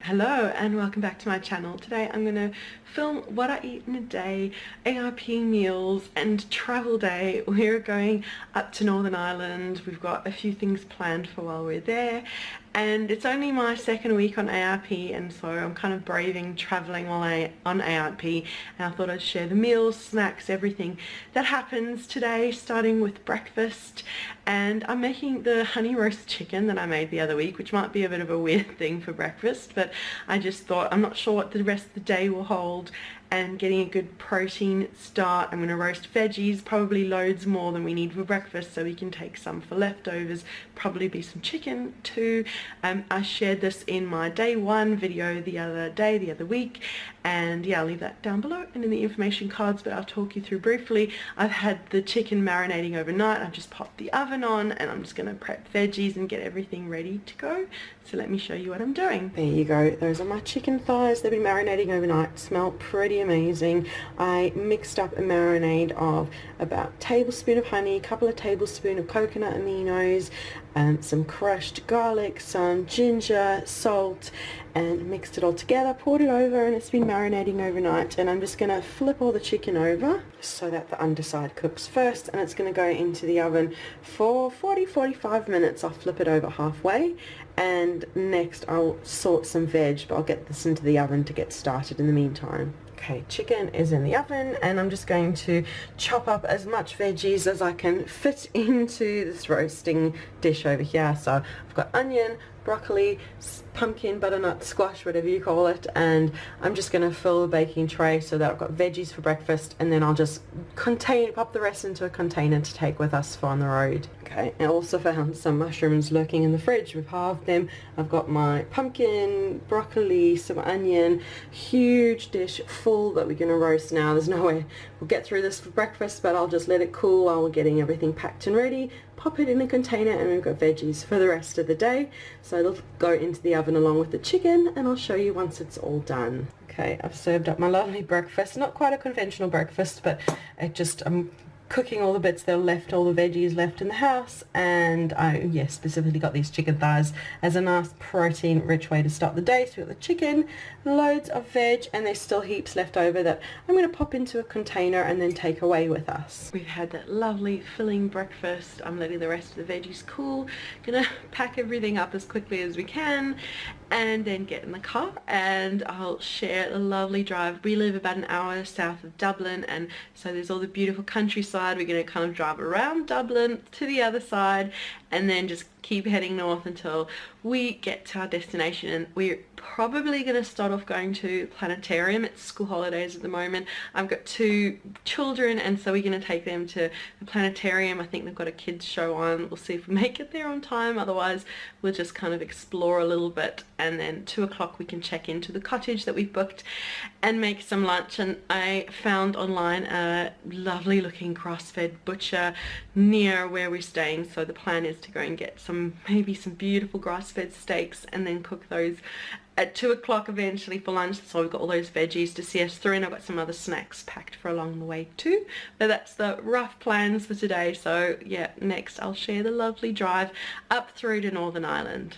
Hello and welcome back to my channel. Today I'm going to film what I eat in a day, AIP meals and travel day. We're going up to Northern Ireland. We've got a few things planned for while we're there, and it's only my second week on AIP, and so I'm kind of braving traveling while on AIP, and I thought I'd share the meals, snacks, everything that happens today, starting with breakfast. And I'm making the honey roast chicken that I made the other week, which might be a bit of a weird thing for breakfast, but I just thought I'm not sure what the rest of the day will hold, and getting a good protein start. I'm going to roast veggies, probably loads more than we need for breakfast, so we can take some for leftovers, probably be some chicken too. I shared this in my day one video the other week, and yeah, I'll leave that down below and in the information cards, but I'll talk you through briefly. I've had the chicken marinating overnight. I've just popped the oven on and I'm just going to prep veggies and get everything ready to go. So let me show you what I'm doing. There you go, those are my chicken thighs. They've been marinating overnight, smell pretty amazing. I mixed up a marinade of about a tablespoon of honey, a couple of tablespoons of coconut aminos, some crushed garlic, some ginger, salt, and mixed it all together, poured it over, and it's been marinating overnight. And I'm just going to flip all the chicken over so that the underside cooks first, and it's going to go into the oven for 40-45 minutes. I'll flip it over halfway, and next I'll sort some veg, but I'll get this into the oven to get started in the meantime. Okay, chicken is in the oven, and I'm just going to chop up as much veggies as I can fit into this roasting dish over here. So I've got onion, broccoli, pumpkin, butternut, squash, whatever you call it, and I'm just going to fill the baking tray so that I've got veggies for breakfast, and then I'll just pop the rest into a container to take with us for on the road. Okay, I also found some mushrooms lurking in the fridge. We've halved them. I've got my pumpkin, broccoli, some onion, huge dish full that we're going to roast now. There's no way we'll get through this for breakfast, but I'll just let it cool while we're getting everything packed and ready. Pop it in a container, and we've got veggies for the rest of the day. So it'll go into the oven along with the chicken, and I'll show you once it's all done. Okay, I've served up my lovely breakfast. Not quite a conventional breakfast, but I'm cooking all the bits that are left, all the veggies left in the house, and I specifically got these chicken thighs as a nice protein rich way to start the day. So we've got the chicken, loads of veg, and there's still heaps left over that I'm going to pop into a container and then take away with us. We've had that lovely filling breakfast. I'm letting the rest of the veggies cool. Gonna pack everything up as quickly as we can and then get in the car, and I'll share a lovely drive. We live about an hour south of Dublin, and so there's all the beautiful countryside. We're going to kind of drive around Dublin to the other side and then just keep heading north until we get to our destination. And we're probably going to start off going to Planetarium. It's school holidays at the moment. I've got two children, and so we're going to take them to the Planetarium. I think they've got a kids show on. We'll see if we make it there on time. Otherwise we'll just kind of explore a little bit, and then 2 o'clock we can check into the cottage that we've booked and make some lunch. And I found online a lovely looking grass-fed butcher near where we're staying, so the plan is to go and get maybe some beautiful grass-fed steaks and then cook those at 2 o'clock eventually for lunch. So we've got all those veggies to see us through, and I've got some other snacks packed for along the way too. But that's the rough plans for today. So yeah, next I'll share the lovely drive up through to Northern Ireland.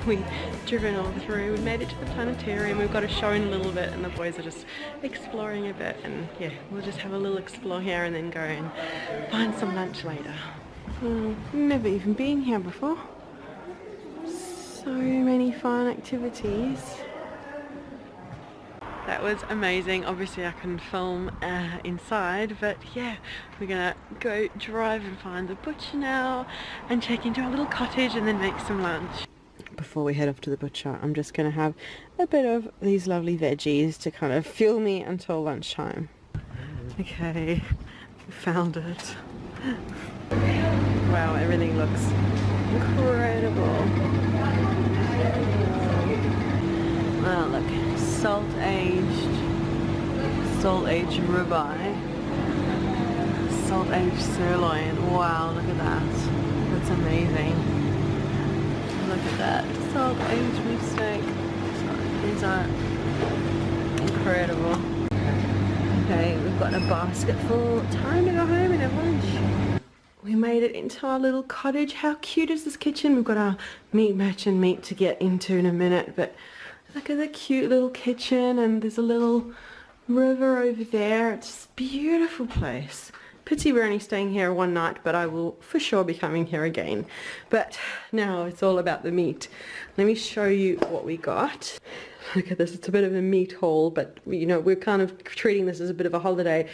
We've driven all through, we made it to the Planetarium. We've got a show in a little bit, and the boys are just exploring a bit, and yeah, we'll just have a little explore here and then go and find some lunch later. Never even been here before. So many fun activities. That was amazing. Obviously I couldn't film inside, but yeah, we're gonna go drive and find the butcher now and check into our little cottage and then make some lunch. Before we head off to the butcher, I'm just gonna have a bit of these lovely veggies to kind of fuel me until lunchtime. Okay, we found it. Wow, everything looks incredible. Wow, look, salt-aged ribeye, salt-aged sirloin. Wow, look at that. That's amazing. Look at that, salt-aged beef steak. These are incredible. Okay, we've got a basket full. Time to go home and have lunch. We made it into our little cottage. How cute is this kitchen? We've got our meat merchant meat to get into in a minute, but look at the cute little kitchen, and there's a little river over there. It's a beautiful place. Pity we're only staying here one night, but I will for sure be coming here again. But now it's all about the meat. Let me show you what we got. Look at this, it's a bit of a meat haul, but you know, we're kind of treating this as a bit of a holiday.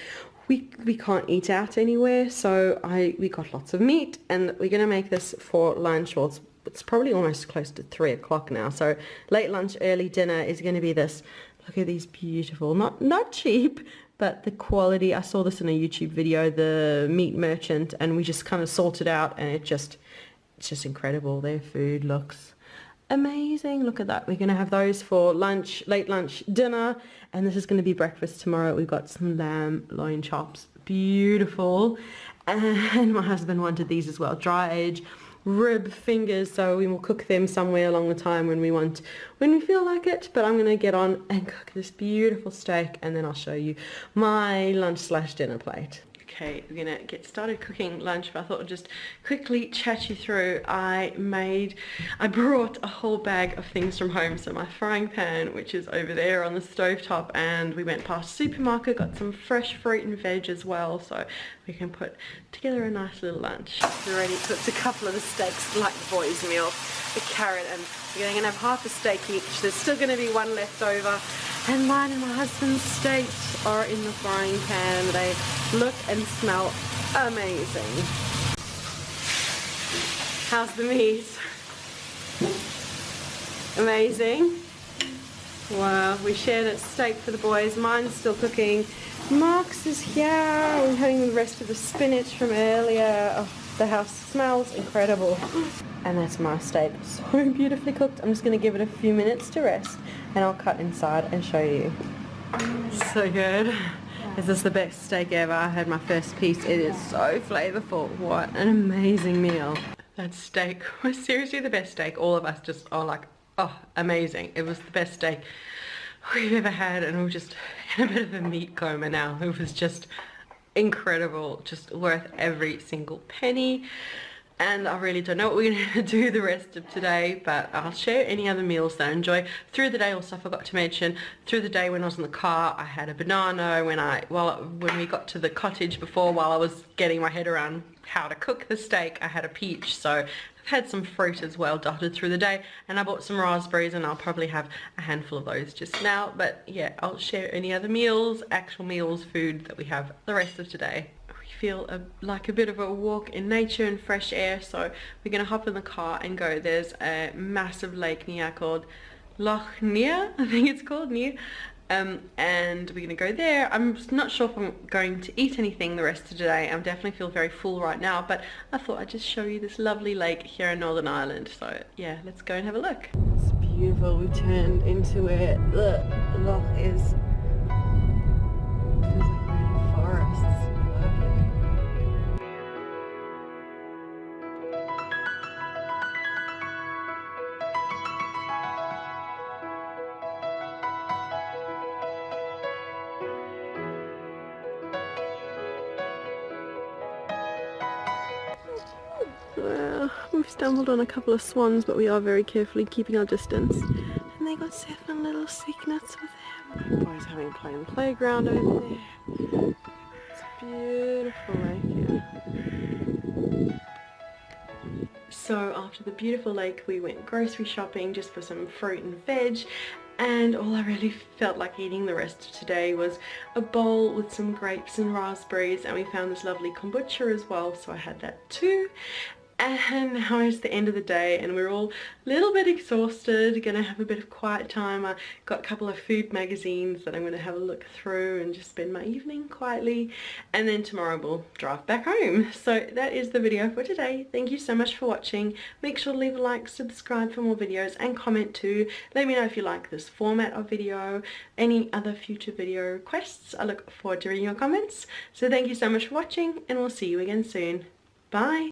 We can't eat out anywhere, so we got lots of meat, and we're gonna make this for lunch. Well, it's probably almost close to 3 o'clock now, so late lunch, early dinner is gonna be this. Look at these beautiful, not cheap, but the quality. I saw this in a YouTube video, the meat merchant, and we just kind of sorted out, and it's just incredible. Their food looks amazing. Look at that. We're going to have those for lunch, late lunch, dinner, and this is going to be breakfast tomorrow. We've got some lamb loin chops, beautiful, and my husband wanted these as well, dry aged rib fingers, so we will cook them somewhere along the time when we feel like it. But I'm going to get on and cook this beautiful steak, and then I'll show you my lunch / dinner plate. Okay, we're gonna get started cooking lunch, but I thought I'd just quickly chat you through. I brought a whole bag of things from home. So my frying pan, which is over there on the stovetop, and we went past the supermarket, got some fresh fruit and veg as well, so we can put together a nice little lunch. We already cooked a couple of the steaks, like the boys' meal, the carrot, and we're gonna have half a steak each. There's still gonna be one left over. And mine and my husband's steaks are in the frying pan. They look and smell amazing. How's the meat? Amazing. Wow, we shared a steak for the boys. Mine's still cooking. Mark's is here. We're having the rest of the spinach from earlier. Oh, the house smells incredible. And that's my steak. So beautifully cooked. I'm just going to give it a few minutes to rest, and I'll cut inside and show you. So good. Is this the best steak ever? I had my first piece. It is so flavorful. What an amazing meal. That steak was seriously the best steak. All of us just are like, oh, amazing. It was the best steak we've ever had, and we're just in a bit of a meat coma now. It was just incredible, just worth every single penny. And I really don't know what we're going to do the rest of today, but I'll share any other meals that I enjoy through the day. Also, I forgot to mention, through the day when I was in the car, I had a banana. When we got to the cottage before, while I was getting my head around how to cook the steak, I had a peach. So I've had some fruit as well dotted through the day, and I bought some raspberries, and I'll probably have a handful of those just now. But yeah, I'll share any other meals, actual meals, food that we have the rest of today. Feel like a bit of a walk in nature and fresh air, so we're gonna hop in the car and go. There's a massive lake near called Loch Near, I think it's called, near, and we're gonna go there. I'm not sure if I'm going to eat anything the rest of the day. I definitely feel very full right now, but I thought I'd just show you this lovely lake here in Northern Ireland. So yeah, let's go and have a look. It's beautiful. We turned into where the loch is. Feels like we're in a forest. Well, we've stumbled on a couple of swans, but we are very carefully keeping our distance. And they got 7 little cygnets with them. The boys having a play in the playground over there. It's a beautiful lake here. So after the beautiful lake, we went grocery shopping just for some fruit and veg. And all I really felt like eating the rest of today was a bowl with some grapes and raspberries, and we found this lovely kombucha as well, so I had that too. And now it's the end of the day and we're all a little bit exhausted, gonna have a bit of quiet time. I got a couple of food magazines that I'm gonna have a look through and just spend my evening quietly, and then tomorrow we'll drive back home. So that is the video for today. Thank you so much for watching. Make sure to leave a like, subscribe for more videos, and comment too. Let me know if you like this format of video, any other future video requests. I look forward to reading your comments. So thank you so much for watching, and we'll see you again soon. Bye!